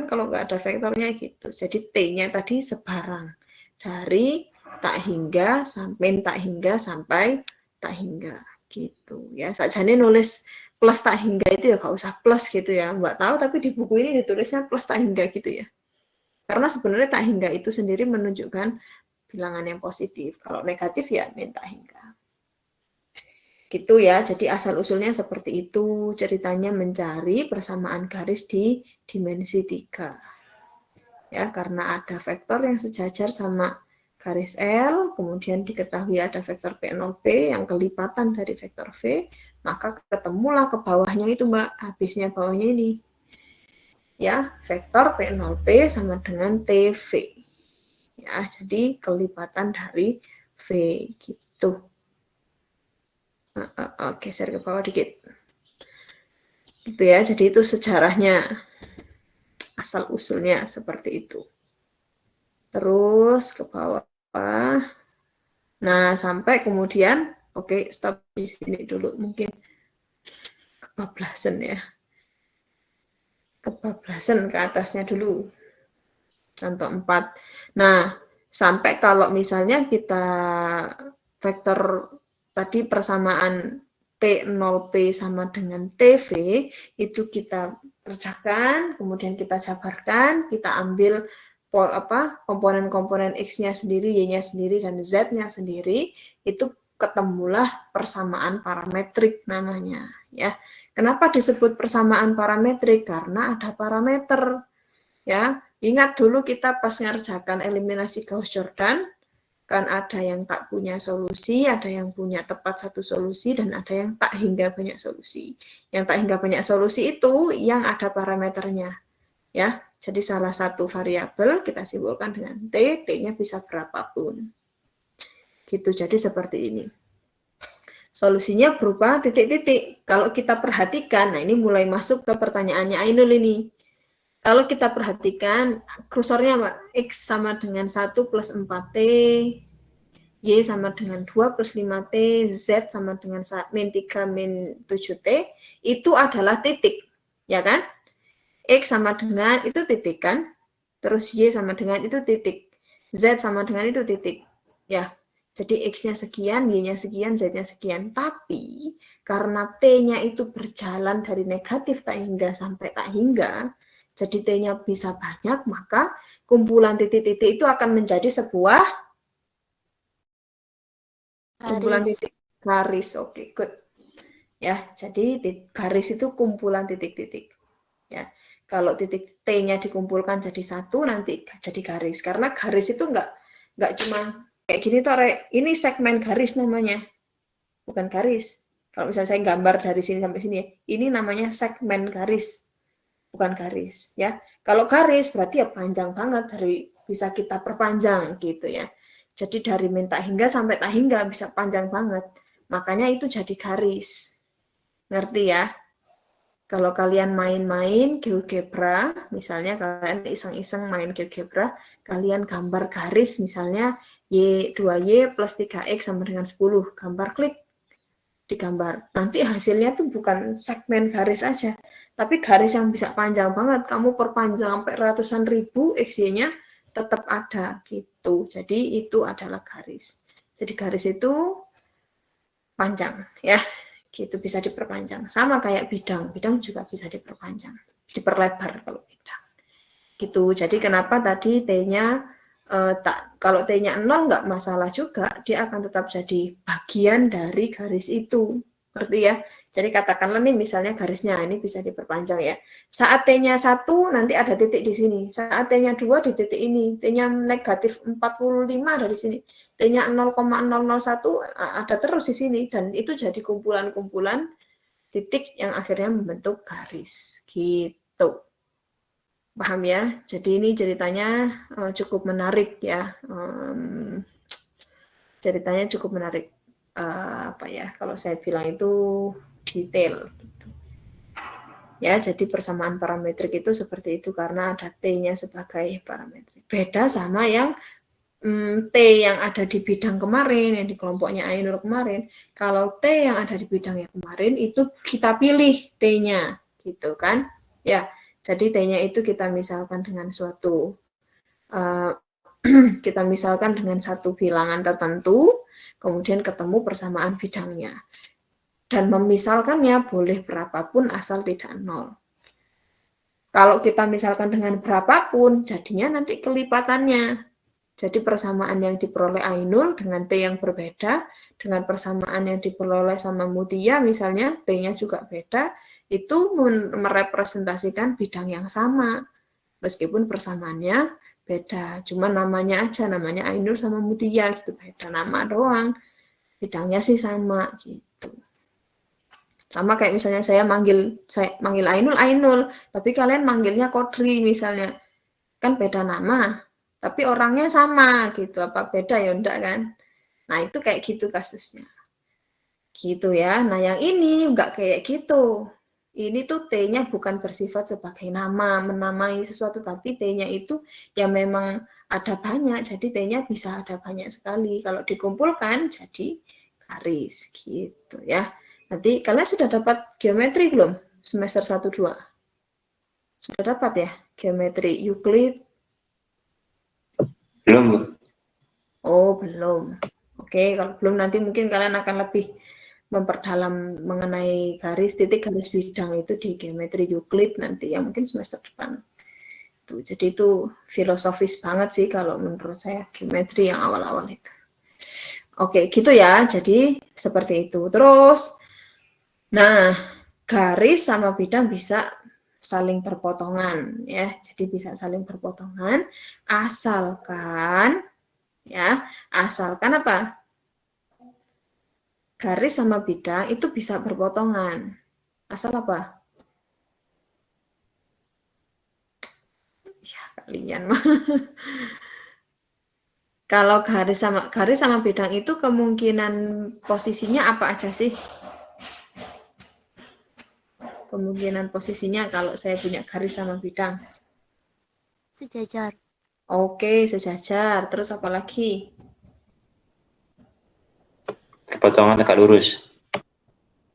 kalau nggak ada vektornya gitu. Jadi T-nya tadi sebarang dari tak hingga sampai tak hingga gitu ya. Sajane nulis plus tak hingga itu ya nggak usah plus gitu ya, Mbak tahu, tapi di buku ini ditulisnya plus tak hingga gitu ya. Karena sebenarnya tak hingga itu sendiri menunjukkan bilangan yang positif. Kalau negatif ya min tak hingga. Gitu ya, jadi asal-usulnya seperti itu. Ceritanya mencari persamaan garis di dimensi 3. Ya, karena ada vektor yang sejajar sama garis L, kemudian diketahui ada vektor P0P yang kelipatan dari vektor V, maka ketemulah ke bawahnya itu, Mbak, habisnya bawahnya ini. Ya, vektor P0P sama dengan TV. Ya, jadi kelipatan dari V gitu. Geser ke bawah dikit. Gitu ya, jadi itu sejarahnya. Asal usulnya seperti itu. Terus ke bawah. Nah, sampai kemudian, oke, stop di sini dulu. Mungkin kebablasan ya. Kebablasan ke atasnya dulu. Contoh 4. Nah, sampai kalau misalnya kita vektor tadi persamaan P0P sama dengan TV, itu kita kerjakan, kemudian kita jabarkan, kita ambil komponen-komponen X-nya sendiri, Y-nya sendiri, dan Z-nya sendiri, itu ketemulah persamaan parametrik namanya. Ya. Kenapa disebut persamaan parametrik? Karena ada parameter. Ya, ingat dulu kita pas ngerjakan eliminasi Gauss-Jordan, kan ada yang tak punya solusi, ada yang punya tepat satu solusi, dan ada yang tak hingga banyak solusi. Yang tak hingga banyak solusi itu yang ada parameternya. Ya, jadi salah satu variabel kita simbolkan dengan T, T-nya bisa berapapun. Gitu, jadi seperti ini. Solusinya berupa titik-titik. Kalau kita perhatikan, nah ini mulai masuk ke pertanyaannya Ainul ini. Kalau kita perhatikan, kursornya Mbak, X sama dengan 1 plus 4T, Y sama dengan 2 plus 5T, Z sama dengan min 3 min 7T, itu adalah titik, ya kan? X sama dengan itu titik kan? Terus Y sama dengan itu titik. Z sama dengan itu titik. Ya, jadi X-nya sekian, Y-nya sekian, Z-nya sekian. Tapi, karena T-nya itu berjalan dari negatif tak hingga sampai tak hingga, jadi T-nya bisa banyak, maka kumpulan titik-titik itu akan menjadi sebuah kumpulan titik garis. Oke, good. Ya, jadi garis itu kumpulan titik-titik. Ya, kalau titik T-nya dikumpulkan jadi satu, nanti jadi garis. Karena garis itu nggak cuma kayak gini toh, ini segmen garis namanya, bukan garis. Kalau misalnya saya gambar dari sini sampai sini, ini namanya segmen garis. Bukan garis ya. Kalau garis berarti ya panjang banget, dari bisa kita perpanjang gitu ya. Jadi dari min tak hingga sampai tak hingga bisa panjang banget. Makanya itu jadi garis. Ngerti ya? Kalau kalian main-main GeoGebra, misalnya kalian iseng-iseng main GeoGebra, kalian gambar garis misalnya Y2Y plus 3X sama dengan 10, gambar klik. Digambar. Nanti hasilnya tuh bukan segmen garis aja, tapi garis yang bisa panjang banget. Kamu perpanjang sampai ratusan ribu, XY-nya tetap ada gitu. Jadi itu adalah garis. Jadi garis itu panjang ya. Gitu, bisa diperpanjang. Sama kayak bidang. Bidang juga bisa diperpanjang. Diperlebar kalau bidang. Gitu. Jadi kenapa tadi T-nya kalau T-nya 0 nggak masalah juga, dia akan tetap jadi bagian dari garis itu. Ngerti ya? Jadi katakanlah nih misalnya garisnya ini bisa diperpanjang ya. Saat T-nya 1 nanti ada titik di sini. Saat T-nya 2 di titik ini. T-nya negatif 45 dari sini. T-nya 0,001 ada terus di sini. Dan itu jadi kumpulan-kumpulan titik yang akhirnya membentuk garis. Gitu. Paham ya? Jadi ini ceritanya cukup menarik ya. Ceritanya cukup menarik. Apa ya? Kalau saya bilang itu detail. Gitu. Ya, jadi persamaan parametrik itu seperti itu karena ada T-nya sebagai parametrik. Beda sama yang T yang ada di bidang kemarin, yang di kelompoknya Ainur kemarin. Kalau T yang ada di bidangnya kemarin itu kita pilih T-nya, gitu kan? Ya. Jadi T-nya itu kita misalkan dengan suatu kita misalkan dengan satu bilangan tertentu, kemudian ketemu persamaan bidangnya. Dan memisalkannya boleh berapapun asal tidak nol. Kalau kita misalkan dengan berapapun, jadinya nanti kelipatannya. Jadi persamaan yang diperoleh Ainul dengan T yang berbeda, dengan persamaan yang diperoleh sama Mutia misalnya, T-nya juga beda, itu merepresentasikan bidang yang sama. Meskipun persamaannya beda, cuma namanya aja, namanya Ainul sama Mutia gitu, beda nama doang. Bidangnya sih sama gitu. Sama kayak misalnya saya manggil Ainul, tapi kalian manggilnya Kodri misalnya. Kan beda nama, tapi orangnya sama gitu. Apa beda ya enggak kan? Nah, itu kayak gitu kasusnya. Gitu ya. Nah, yang ini enggak kayak gitu. Ini tuh T-nya bukan bersifat sebagai nama, menamai sesuatu, tapi T-nya itu ya memang ada banyak, jadi T-nya bisa ada banyak sekali. Kalau dikumpulkan jadi garis gitu ya. Nanti kalian sudah dapat geometri belum? Semester 1-2. Sudah dapat ya? Geometri Euclid? Belum, Bu. Oh, belum. Oke, kalau belum nanti mungkin kalian akan lebih memperdalam mengenai garis titik garis bidang itu di geometri Euclid nanti ya mungkin semester depan. Tuh, jadi itu filosofis banget sih kalau menurut saya geometri yang awal-awal itu. Oke, gitu ya. Jadi seperti itu. Terus, nah garis sama bidang bisa saling berpotongan ya. Jadi bisa saling berpotongan asalkan ya, asalkan apa? Garis sama bidang itu bisa berpotongan. Asal apa? Ya, kalian mah. Kalau garis sama bidang itu kemungkinan posisinya apa aja sih? Kemungkinan posisinya kalau saya punya garis sama bidang. Sejajar. Oke, sejajar. Terus apa lagi? Perpotongan tegak lurus.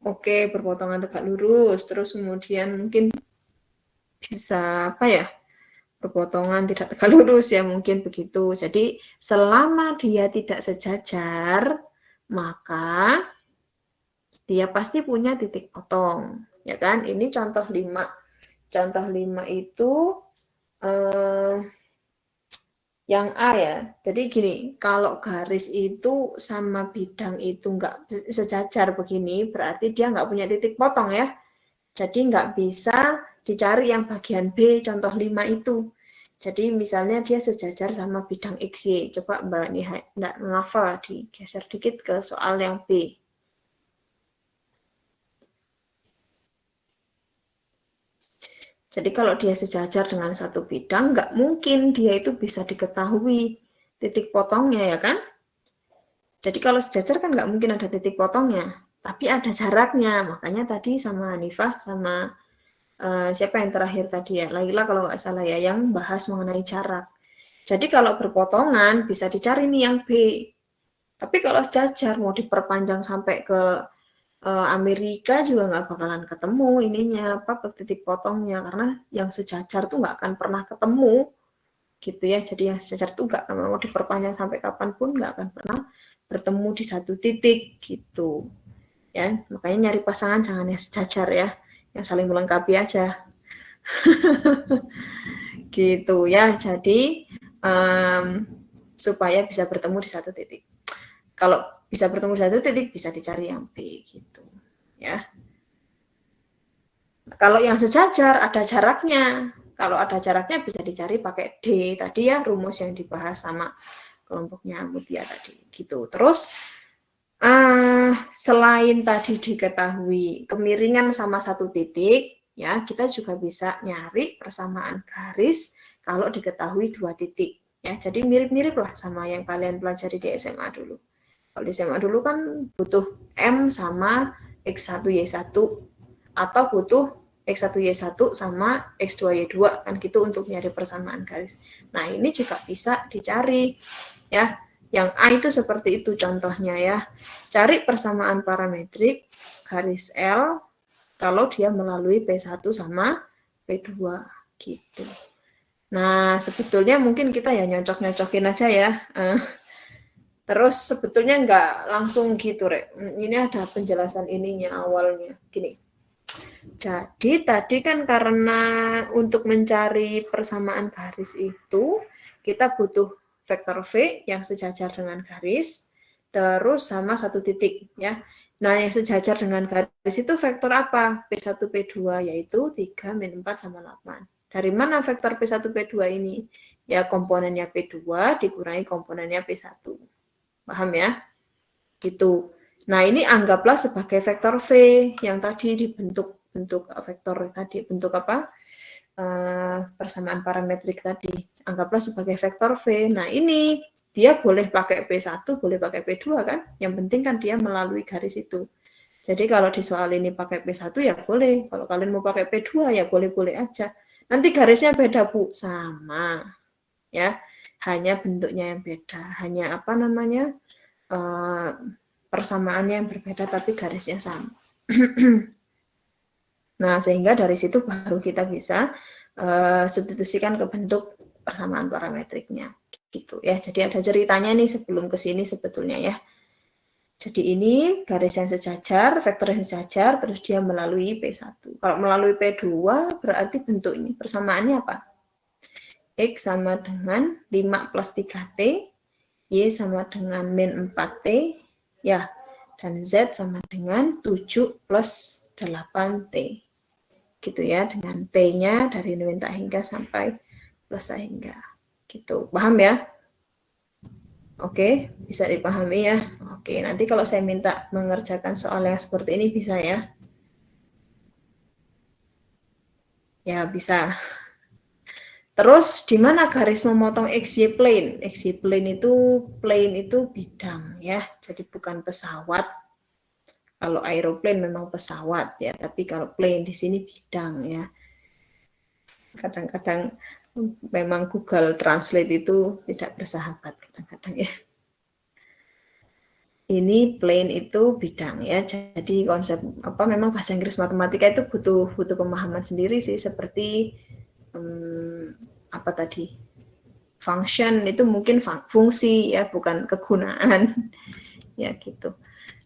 Oke, berpotongan tegak lurus. Terus kemudian mungkin bisa apa ya? Berpotongan tidak tegak lurus ya, mungkin begitu. Jadi selama dia tidak sejajar, maka dia pasti punya titik potong. Ya kan? Ini contoh 5. Contoh 5 itu yang A ya. Jadi gini, kalau garis itu sama bidang itu nggak sejajar begini, berarti dia nggak punya titik potong ya. Jadi nggak bisa dicari yang bagian B, contoh 5 itu. Jadi misalnya dia sejajar sama bidang XY. Coba Mbak Nafa digeser dikit ke soal yang B. Jadi kalau dia sejajar dengan satu bidang, nggak mungkin dia itu bisa diketahui titik potongnya ya kan? Jadi kalau sejajar kan nggak mungkin ada titik potongnya, tapi ada jaraknya. Makanya tadi sama Hanifah sama siapa yang terakhir tadi ya, Laila kalau nggak salah ya, yang bahas mengenai jarak. Jadi kalau berpotongan bisa dicari nih yang B. Tapi kalau sejajar mau diperpanjang sampai ke Amerika juga nggak bakalan ketemu ininya apa titik potongnya karena yang sejajar tuh nggak akan pernah ketemu gitu ya. Jadi yang sejajar tuh nggak akan mau diperpanjang sampai kapanpun nggak akan pernah bertemu di satu titik gitu ya. Makanya nyari pasangan jangan yang sejajar ya, yang saling melengkapi aja. Gitu ya. Jadi supaya bisa bertemu di satu titik. Kalau bisa bertemu di satu titik bisa dicari yang B gitu ya. Kalau yang sejajar ada jaraknya. Kalau ada jaraknya bisa dicari pakai D tadi ya, rumus yang dibahas sama kelompoknya Mutia tadi gitu. Terus selain tadi diketahui kemiringan sama satu titik ya, kita juga bisa nyari persamaan garis kalau diketahui 2 titik ya. Jadi mirip-mirip lah sama yang kalian pelajari di SMA dulu. Kalau di SMA dulu kan butuh M sama X1Y1 atau butuh X1Y1 sama X2Y2 kan gitu untuk nyari persamaan garis. Nah, ini juga bisa dicari ya. Yang A itu seperti itu contohnya ya. Cari persamaan parametrik garis L kalau dia melalui P1 sama P2 gitu. Nah, sebetulnya mungkin kita ya nyocok-nyocokin aja ya. Terus sebetulnya nggak langsung gitu, Rek. Ini ada penjelasan ininya awalnya. Gini. Jadi tadi kan karena untuk mencari persamaan garis itu, kita butuh vektor V yang sejajar dengan garis, terus sama satu titik ya. Nah, yang sejajar dengan garis itu vektor apa? P1, P2, yaitu 3, min 4, sama 8. Dari mana vektor P1, P2 ini? Ya, komponennya P2 dikurangi komponennya P1. Paham ya? Gitu. Nah, ini anggaplah sebagai vektor V yang tadi dibentuk vektor tadi, bentuk apa? Persamaan parametrik tadi. Anggaplah sebagai vektor V. Nah, ini dia boleh pakai P1, boleh pakai P2 kan? Yang penting kan dia melalui garis itu. Jadi kalau di soal ini pakai P1 ya boleh. Kalau kalian mau pakai P2 ya boleh-boleh aja. Nanti garisnya beda, Bu. Sama. Ya. Hanya bentuknya yang beda. Hanya apa namanya? Persamaannya yang berbeda tapi garisnya sama. Nah, sehingga dari situ baru kita bisa substitusikan ke bentuk persamaan parametriknya gitu ya. Jadi ada ceritanya nih sebelum ke sini sebetulnya ya. Jadi ini garis yang sejajar, vektor yang sejajar, terus dia melalui P1. Kalau melalui P2 berarti bentuknya persamaannya apa? X sama dengan 5 plus 3T, Y sama dengan min 4T, ya, dan Z sama dengan 7 plus 8T. Gitu ya, dengan T-nya dari min tak hingga sampai plus tak hingga. Gitu, paham ya? Oke, bisa dipahami ya? Oke, nanti kalau saya minta mengerjakan soal yang seperti ini bisa ya? Ya, bisa. Terus di mana garis memotong XY plane? XY plane itu bidang ya, jadi bukan pesawat. Kalau aeroplane memang pesawat ya, tapi kalau plane di sini bidang ya. Kadang-kadang memang Google Translate itu tidak bersahabat kadang-kadang ya. Ini plane itu bidang ya. Jadi konsep apa memang bahasa Inggris matematika itu butuh pemahaman sendiri sih, seperti apa tadi? Function itu mungkin fungsi ya, bukan kegunaan. Ya gitu.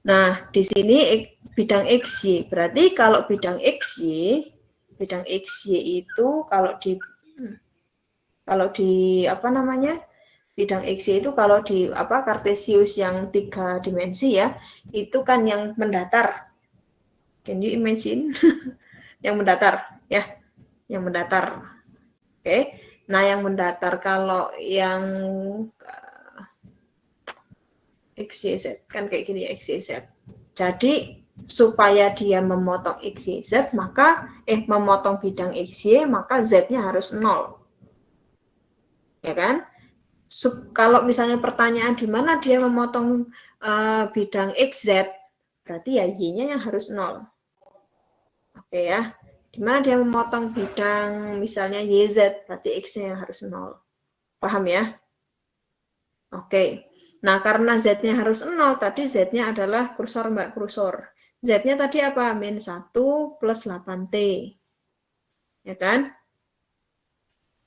Nah, di sini bidang XY. Berarti kalau bidang XY itu kalau di apa namanya? Bidang XY itu kalau di apa Kartesius yang 3 dimensi ya, itu kan yang mendatar. Can you imagine? Yang mendatar ya, yang mendatar. Oke. Nah, yang mendatar kalau yang XYZ kan kayak gini ya, XYZ. Jadi supaya dia memotong XYZ maka memotong bidang XY maka Z-nya harus 0. Ya kan? Kalau misalnya pertanyaan di mana dia memotong bidang XZ, berarti ya Y-nya yang harus 0. Oke ya. Di mana dia memotong bidang misalnya YZ, berarti X-nya yang harus 0. Paham ya? Oke. Nah, karena Z-nya harus 0, tadi Z-nya adalah kursor, Mbak, kursor. Z-nya tadi apa? Min 1 plus 8T. Ya kan?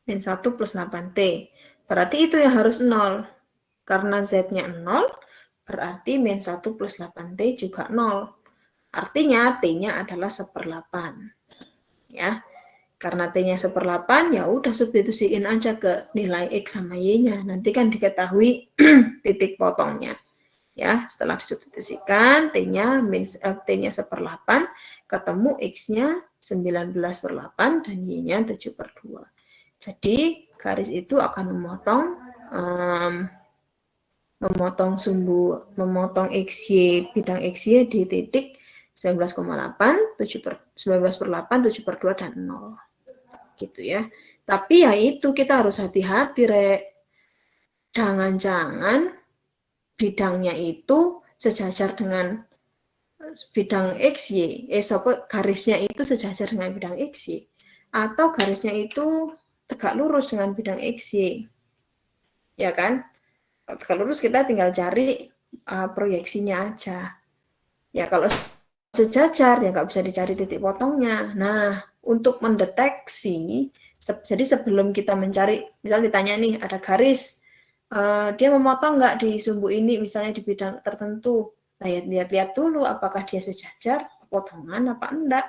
Min 1 plus 8T. Berarti itu yang harus 0. Karena Z-nya 0, berarti min 1 plus 8T juga 0. Artinya T-nya adalah 1/8. Ya. Karena T-nya 1/8, ya udah substitusiin aja ke nilai X sama Y-nya. Nanti kan diketahui titik potongnya. Ya, setelah disubstitusikan, T-nya 1/8, ketemu X-nya 19/8 dan Y-nya 7/2. Jadi, garis itu akan memotong XY, bidang XY di titik 19,8, 19/8, 7/2, dan 0. Gitu ya. Tapi ya itu kita harus hati-hati, Rek. Jangan-jangan bidangnya itu sejajar dengan bidang XY, garisnya itu sejajar dengan bidang XY, atau garisnya itu tegak lurus dengan bidang XY. Ya kan? Tegak lurus kita tinggal cari proyeksinya aja. Ya kalau sejajar ya nggak bisa dicari titik potongnya. Nah, untuk mendeteksi Jadi sebelum kita mencari, misalnya ditanya nih ada garis, dia memotong nggak di sumbu ini, misalnya di bidang tertentu. Nah, ya, lihat-lihat dulu apakah dia sejajar, potongan apa enggak,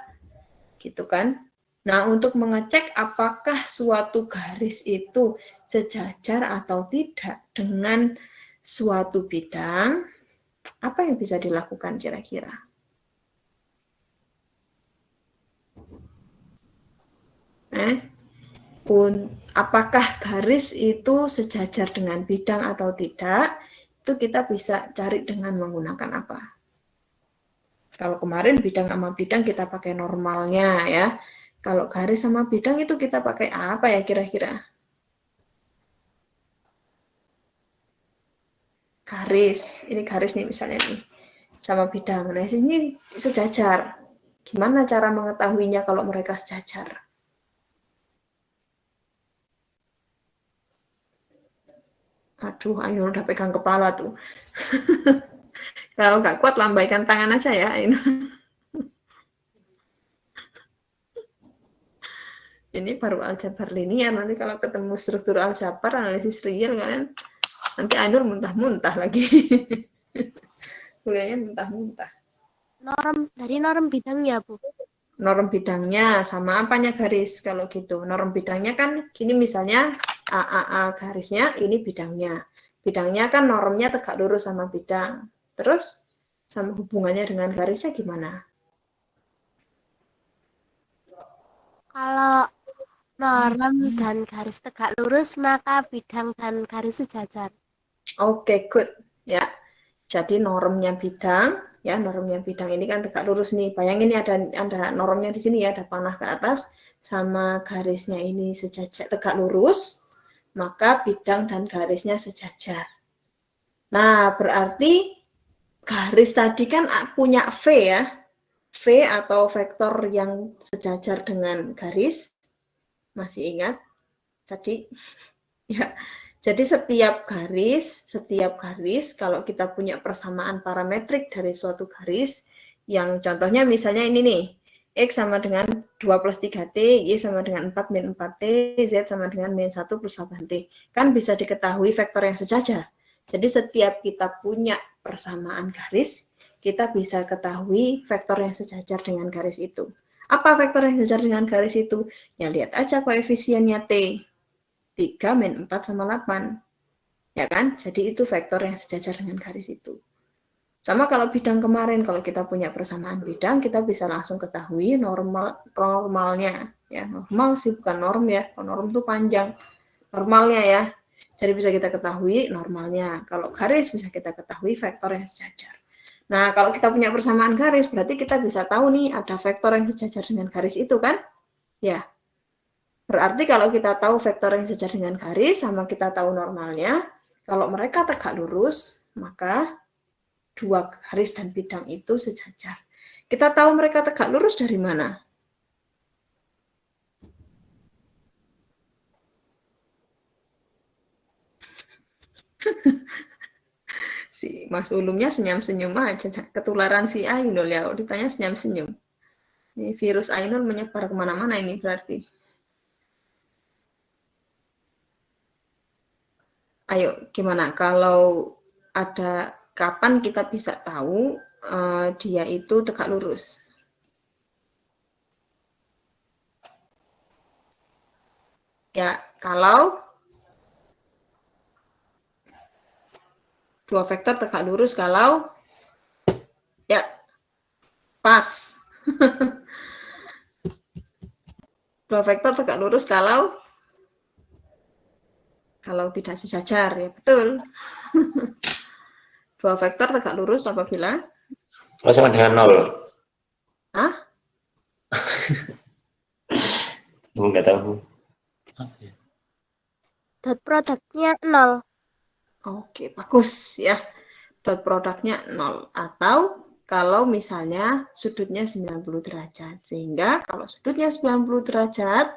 gitu kan. Nah, untuk mengecek apakah suatu garis itu sejajar atau tidak dengan suatu bidang, apa yang bisa dilakukan kira-kira? Apakah garis itu sejajar dengan bidang atau tidak? Itu kita bisa cari dengan menggunakan apa? Kalau kemarin bidang sama bidang kita pakai normalnya ya. Kalau garis sama bidang itu kita pakai apa ya kira-kira? Garis, ini garis nih misalnya nih, sama bidang. Nah, ini sejajar. Gimana cara mengetahuinya kalau mereka sejajar? Aduh, Ainul udah pegang kepala tuh. Kalau nggak kuat, lambaikan tangan aja ya, Ainul. Ini baru aljabar linear, nanti kalau ketemu struktur aljabar, analisis real, kalian nanti Ainul muntah-muntah lagi. Kuliahnya muntah-muntah. Dari norm bidangnya, Bu. Norm bidangnya sama apanya garis kalau gitu. Norm bidangnya kan gini misalnya AAA garisnya, ini bidangnya. Bidangnya kan normnya tegak lurus sama bidang. Terus sama hubungannya dengan garisnya gimana? Kalau norm dan garis tegak lurus, maka bidang dan garis sejajar. Oke, good. Ya. Jadi normnya bidang, ya normnya bidang ini kan tegak lurus nih. Bayangin ini ada normnya di sini ya, ada panah ke atas sama garisnya ini sejajar tegak lurus, maka bidang dan garisnya sejajar. Nah, berarti garis tadi kan punya V ya. V atau vektor yang sejajar dengan garis. Masih ingat? Tadi ya. Jadi setiap garis kalau kita punya persamaan parametrik dari suatu garis, yang contohnya misalnya ini nih, X sama dengan 2 plus 3T, Y sama dengan 4 min 4T, Z sama dengan min 1 plus 8T. Kan bisa diketahui vektor yang sejajar. Jadi setiap kita punya persamaan garis, kita bisa ketahui vektor yang sejajar dengan garis itu. Apa vektor yang sejajar dengan garis itu? Ya lihat aja koefisiennya T. 3 min 4 sama 8. Ya kan? Jadi itu vektor yang sejajar dengan garis itu. Sama kalau bidang kemarin, kalau kita punya persamaan bidang, kita bisa langsung ketahui normalnya. Ya, normal sih bukan norm ya. Norm itu panjang. Normalnya ya. Jadi bisa kita ketahui normalnya. Kalau garis bisa kita ketahui vektor yang sejajar. Nah, kalau kita punya persamaan garis, berarti kita bisa tahu nih ada vektor yang sejajar dengan garis itu kan? Ya. Berarti kalau kita tahu vektor yang sejajar dengan garis sama kita tahu normalnya, kalau mereka tegak lurus, maka dua garis dan bidang itu sejajar. Kita tahu mereka tegak lurus dari mana? Si Mas Ulumnya senyum-senyum aja, ketularan si Ainul ya, kalau ditanya senyum-senyum. Ini virus Ainul menyebar kemana-mana ini berarti. Ayo, gimana kalau ada kapan kita bisa tahu dia itu tegak lurus? Ya, kalau dua vektor tegak lurus kalau ya pas. Dua vektor tegak lurus kalau tidak sejajar, ya betul. Dua vektor tegak lurus apabila sama dengan 0. Hah? Nggak tahu. Dot produknya 0. Oke, bagus ya. Dot produknya 0. Atau kalau misalnya sudutnya 90 derajat. Sehingga kalau sudutnya 90 derajat,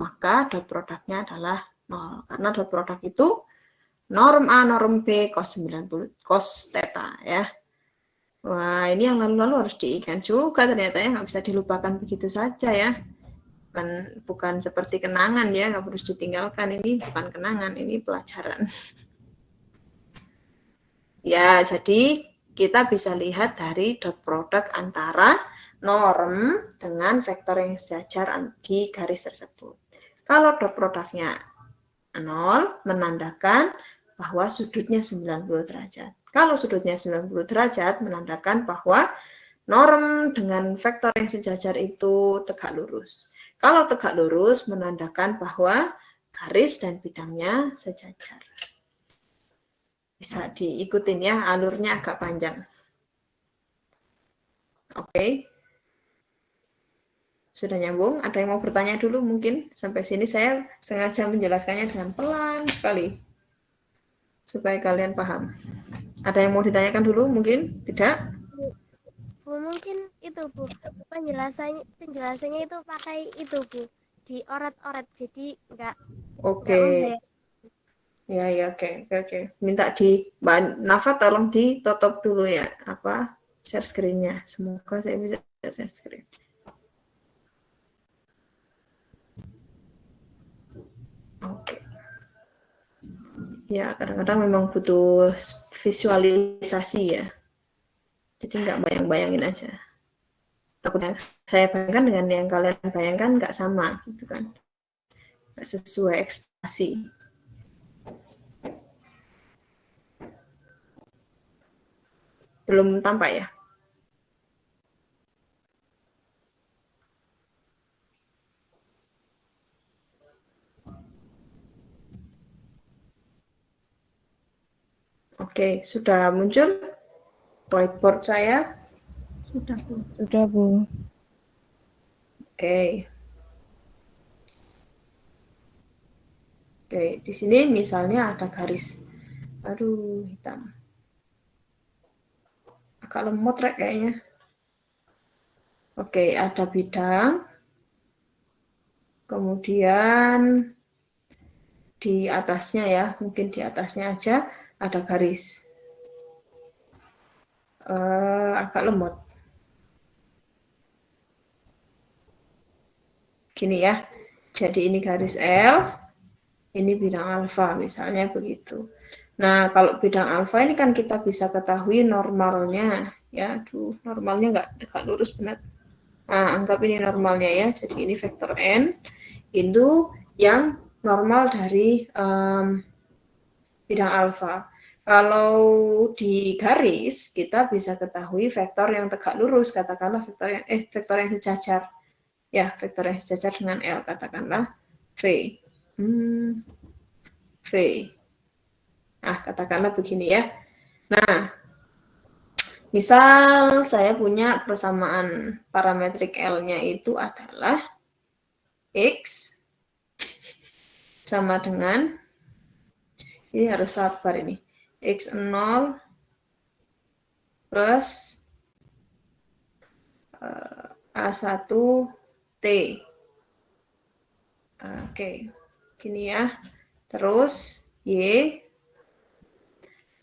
maka dot produknya adalah 0. Karena dot produk itu norm A, norm B, cos 90, cos theta ya. Wah, ini yang lalu-lalu harus diingat juga ternyata ya, nggak bisa dilupakan begitu saja ya. bukan seperti kenangan ya, nggak harus ditinggalkan. Ini bukan kenangan, ini pelajaran. Ya, jadi kita bisa lihat dari dot product antara norm dengan vektor yang sejajar di garis tersebut. Kalau dot produknya 0, menandakan bahwa sudutnya 90 derajat. Kalau sudutnya 90 derajat, menandakan bahwa norm dengan vektor yang sejajar itu tegak lurus. Kalau tegak lurus, menandakan bahwa garis dan bidangnya sejajar. Bisa diikutin ya, alurnya agak panjang. Oke. Sudah nyambung? Ada yang mau bertanya dulu mungkin? Sampai sini saya sengaja menjelaskannya dengan pelan sekali. Supaya kalian paham. Ada yang mau ditanyakan dulu mungkin? Tidak? Bu, mungkin itu Bu, penjelasannya itu pakai itu Bu, dioret-oret jadi nggak Oke. Ya, oke. Minta Mbak Nafa tolong ditutup dulu ya, share screen-nya. Semoga saya bisa share screen. Oke. Ya, kadang-kadang memang butuh visualisasi ya. Jadi nggak bayang-bayangin aja. Takutnya saya bayangkan dengan yang kalian bayangkan nggak sama, gitu kan. Nggak sesuai ekspektasi. Belum tampak ya? Oke, sudah muncul whiteboard saya? Sudah, Bu. Sudah, Bu. Oke. Oke, di sini misalnya ada garis. Aduh, hitam. Agak lemot rek kayaknya. Oke, ada bidang. Kemudian di atasnya ya, mungkin di atasnya aja ada garis. Agak lemot. Gini ya. Jadi ini garis L, ini bidang alfa, misalnya begitu. Nah, kalau bidang alfa ini kan kita bisa ketahui normalnya. Ya, aduh, normalnya nggak tegak lurus benar. Nah, anggap ini normalnya ya. Jadi ini vektor N itu yang normal dari bidang alfa. Kalau di garis kita bisa ketahui vektor yang tegak lurus, katakanlah vektor yang sejajar. Ya, vektor yang sejajar dengan L, katakanlah V. V. Nah, katakanlah begini ya. Nah, misal saya punya persamaan parametrik L-nya itu adalah X sama dengan, ini harus sabar ini, X0 plus A1T. Oke, gini ya. Terus Y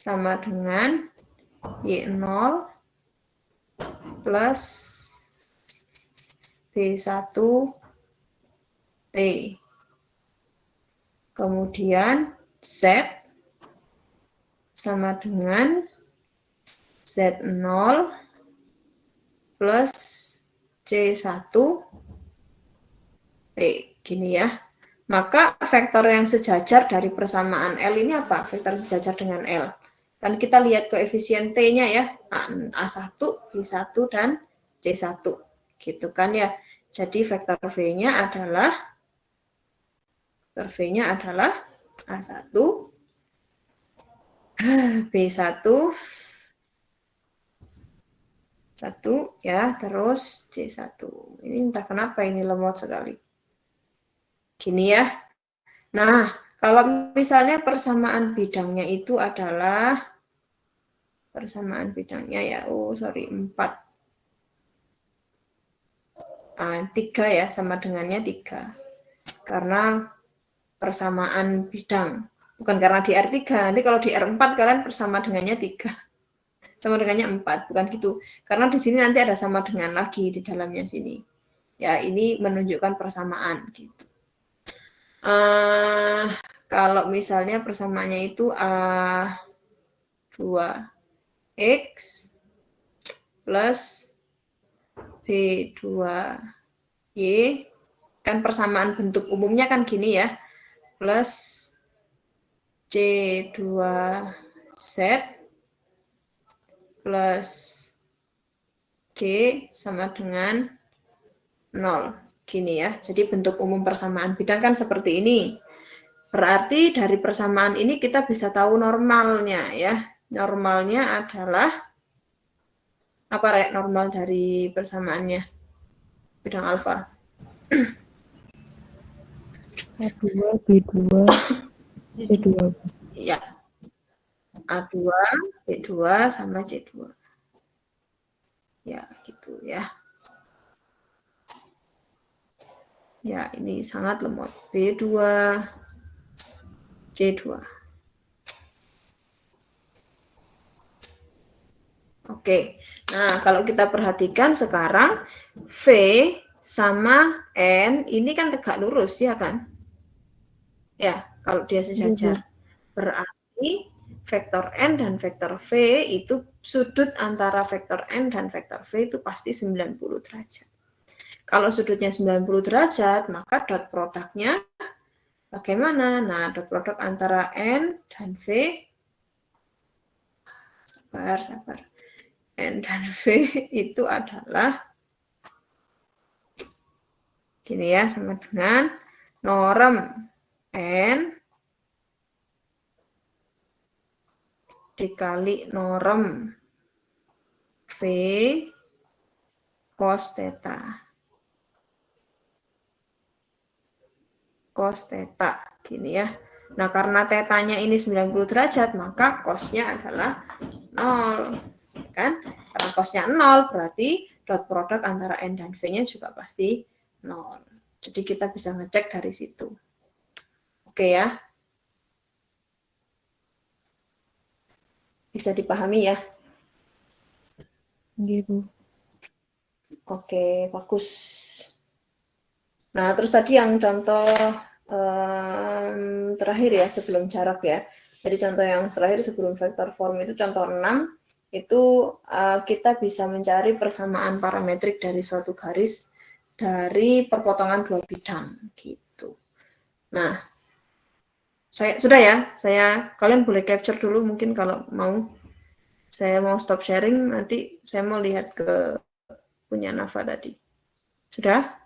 sama dengan Y0 plus B1T. Kemudian Z sama dengan Z0 plus C1T. Gini ya. Maka vektor yang sejajar dari persamaan L ini apa? Vektor sejajar dengan L. Kan kita lihat koefisien T-nya ya. A1, B1, dan C1. Gitu kan ya. Jadi vektor V-nya adalah A1, B1, 1 ya, terus C1. Ini entah kenapa ini lemot sekali. Gini ya. Nah, kalau misalnya persamaan bidangnya itu adalah persamaan bidangnya ya, 4. 3 ya, sama dengannya 3. Karena persamaan bidang. Bukan karena di R3, nanti kalau di R4 kalian bersama dengannya 3. Sama dengannya 4, bukan gitu. Karena di sini nanti ada sama dengan lagi di dalamnya sini. Ya, ini menunjukkan persamaan gitu. Kalau misalnya persamaannya itu A2X plus B2Y, kan persamaan bentuk umumnya kan gini ya, plus C2Z plus D sama dengan 0. Gini ya, jadi bentuk umum persamaan bidang kan seperti ini. Berarti dari persamaan ini kita bisa tahu normalnya ya. Normalnya adalah, apa Rek, normal dari persamaannya bidang alfa? A2, B2, C2. Ya, A2, B2 sama C2. Ya, gitu ya. Ya, ini sangat lemot. B2, C2. Oke, nah kalau kita perhatikan sekarang V sama N ini kan tegak lurus ya kan? Ya, kalau dia sejajar. Berarti vektor N dan vektor V itu sudut antara vektor N dan vektor V itu pasti 90 derajat. Kalau sudutnya 90 derajat, maka dot produknya bagaimana? Nah, dot produk antara N dan V, sabar. N dan V itu adalah gini ya, sama dengan norm N dikali norm V cos theta. Cos theta, gini ya. Nah, karena tetanya ini 90 derajat, maka cosnya adalah 0. Kan? Karena cosnya 0, berarti dot produk antara N dan V-nya juga pasti 0. Jadi kita bisa ngecek dari situ. Oke ya. Bisa dipahami ya? Nggih, Bu. Oke, bagus. Nah, terus tadi yang contoh terakhir ya, sebelum jarak ya. Jadi contoh yang terakhir sebelum vektor form itu contoh 6, itu kita bisa mencari persamaan parametrik dari suatu garis dari perpotongan dua bidang gitu. Nah, sudah ya, kalian boleh capture dulu mungkin kalau mau. Saya mau stop sharing, nanti saya mau lihat ke punya Nafa tadi. Sudah?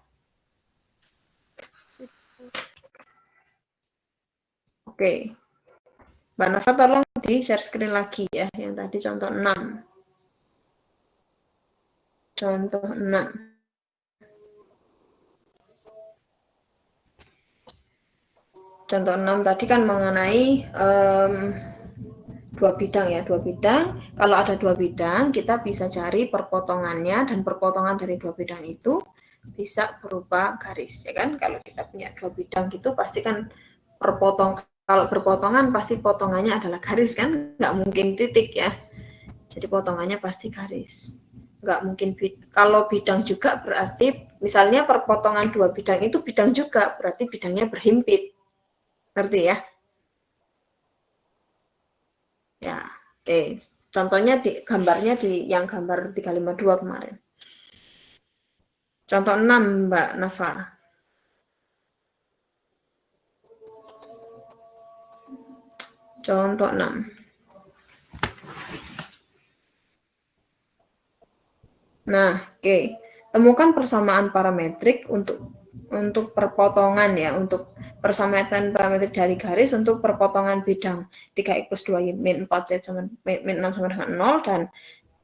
Oke. Mbak Nafa tolong di share screen lagi ya, yang tadi contoh 6. Contoh 6. Contoh 6 tadi kan mengenai dua bidang ya, dua bidang. Kalau ada dua bidang, kita bisa cari perpotongannya, dan perpotongan dari dua bidang itu bisa berupa garis, ya kan? Kalau kita punya dua bidang gitu, pasti kan kalau berpotongan pasti potongannya adalah garis kan? Nggak mungkin titik ya. Jadi potongannya pasti garis. Nggak mungkin, kalau bidang juga berarti, misalnya perpotongan dua bidang itu bidang juga, berarti bidangnya berhimpit. Ngerti ya? Ya, oke. Contohnya gambarnya di yang gambar 352 kemarin. Contoh 6, Mbak Nafa. Contoh 6. Nah, oke. Temukan persamaan parametrik untuk perpotongan ya, untuk persamaan parametrik dari garis untuk perpotongan bidang 3x plus 2y min 4z sama min 6 sama dengan 0, dan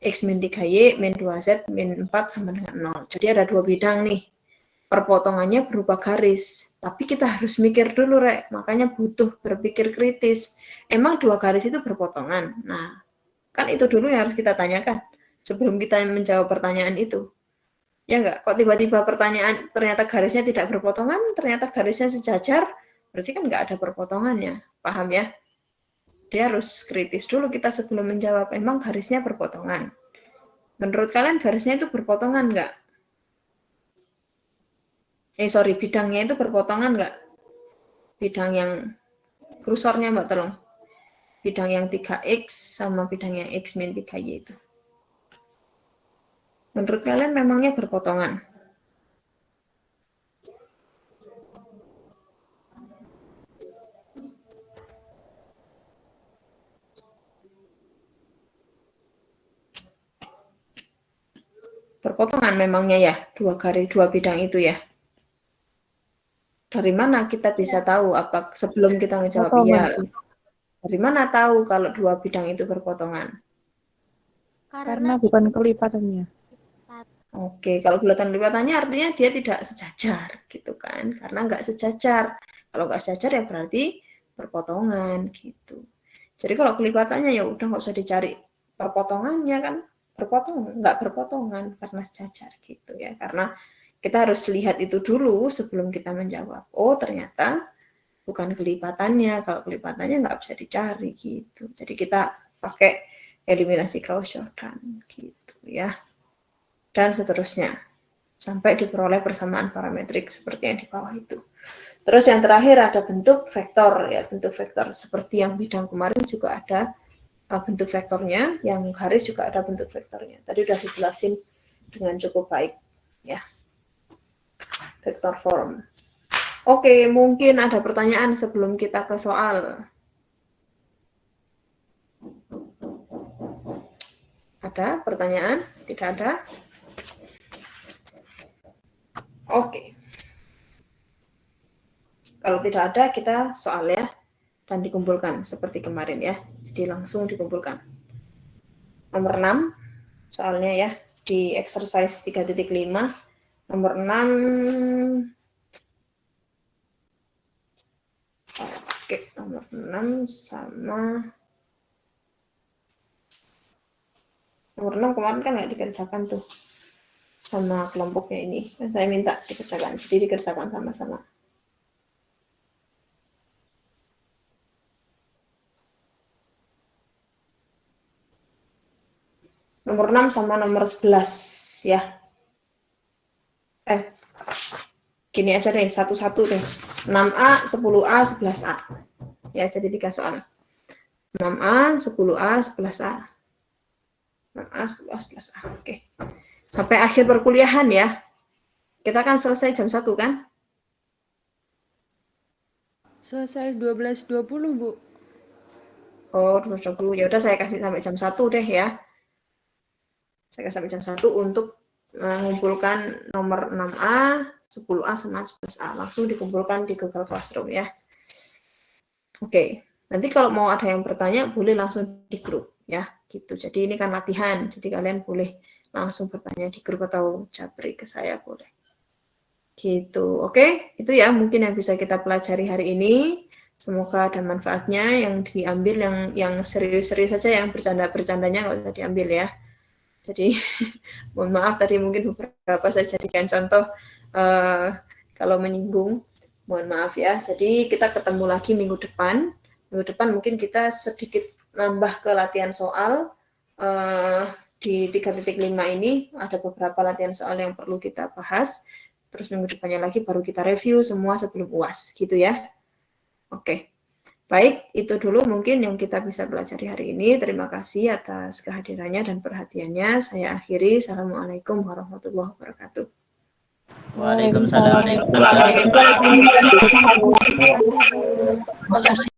x min 3y min 2z min 4 sama dengan 0. Jadi ada dua bidang nih. Perpotongannya berupa garis. Tapi kita harus mikir dulu, Rek. Makanya butuh berpikir kritis. Emang dua garis itu berpotongan? Nah, kan itu dulu yang harus kita tanyakan sebelum kita menjawab pertanyaan itu. Ya enggak? Kok tiba-tiba pertanyaan ternyata garisnya tidak berpotongan, ternyata garisnya sejajar, berarti kan enggak ada perpotongannya. Paham ya? Dia harus kritis dulu kita sebelum menjawab, emang garisnya berpotongan. Menurut kalian garisnya itu berpotongan enggak? bidangnya itu berpotongan nggak? Bidang yang kursornya Mbak tolong. Bidang yang 3X sama bidang yang X min 3Y itu. Menurut kalian memangnya berpotongan? Berpotongan memangnya ya, dua bidang itu ya. Dari mana kita bisa tahu apa sebelum kita menjawab iya? Dari mana tahu kalau dua bidang itu berpotongan? Karena bukan kelipatannya. Oke, kalau kelihatan-kelipatannya artinya dia tidak sejajar gitu kan, karena nggak sejajar. Kalau nggak sejajar ya berarti berpotongan gitu. Jadi kalau kelipatannya ya udah nggak usah dicari perpotongannya kan, nggak berpotongan karena sejajar gitu ya. Karena kita harus lihat itu dulu sebelum kita menjawab. Oh ternyata bukan kelipatannya, kalau kelipatannya nggak bisa dicari gitu. Jadi kita pakai eliminasi Gauss-Jordan gitu ya. Dan seterusnya sampai diperoleh persamaan parametrik seperti yang di bawah itu. Terus yang terakhir ada bentuk vektor ya, bentuk vektor seperti yang bidang kemarin juga ada bentuk vektornya, yang garis juga ada bentuk vektornya. Tadi udah dijelasin dengan cukup baik ya. Vektor form. Oke, mungkin ada pertanyaan sebelum kita ke soal. Ada pertanyaan? Tidak ada? Oke. Kalau tidak ada, kita soal ya. Dan dikumpulkan seperti kemarin ya. Jadi langsung dikumpulkan. Nomor 6, soalnya ya. Di exercise 3.5. Nomor 6. Oke, nomor 6 sama. Nomor 6 kemarin kan nggak dikerjakan tuh. Sama kelompoknya ini. Saya minta dikerjakan. Jadi dikerjakan sama-sama. Nomor 6 sama nomor 11 ya. Gini aja deh, satu-satu deh. 6A, 10A, 11A. Ya, jadi 3 soal. 6A, 10A, 11A. 6A, 10A, 11A. Oke. Sampai akhir perkuliahan ya. Kita kan selesai jam 1 kan? Selesai 12.20, Bu. Oh, 12.20. Ya udah saya kasih sampai jam 1 deh ya. Saya kasih sampai jam 1 untuk mengumpulkan nomor 6A, 10A sama 11A. Langsung dikumpulkan di Google Classroom ya. Oke. Nanti kalau mau ada yang bertanya boleh langsung di grup ya. Gitu. Jadi ini kan latihan. Jadi kalian boleh langsung bertanya di grup atau japri ke saya boleh. Gitu. Oke, itu ya mungkin yang bisa kita pelajari hari ini. Semoga ada manfaatnya, yang diambil yang serius-serius saja, yang bercanda-bercandanya nggak usah diambil ya. Jadi mohon maaf tadi mungkin beberapa saya jadikan contoh kalau menyinggung, mohon maaf ya. Jadi kita ketemu lagi minggu depan. Minggu depan mungkin kita sedikit nambah ke latihan soal. Di 3.5 ini ada beberapa latihan soal yang perlu kita bahas. Terus minggu depannya lagi baru kita review semua sebelum UAS, gitu ya. Oke. Baik, itu dulu mungkin yang kita bisa pelajari hari ini. Terima kasih atas kehadirannya dan perhatiannya. Saya akhiri. Assalamualaikum warahmatullahi wabarakatuh. Waalaikumsalam. Waalaikumsalam.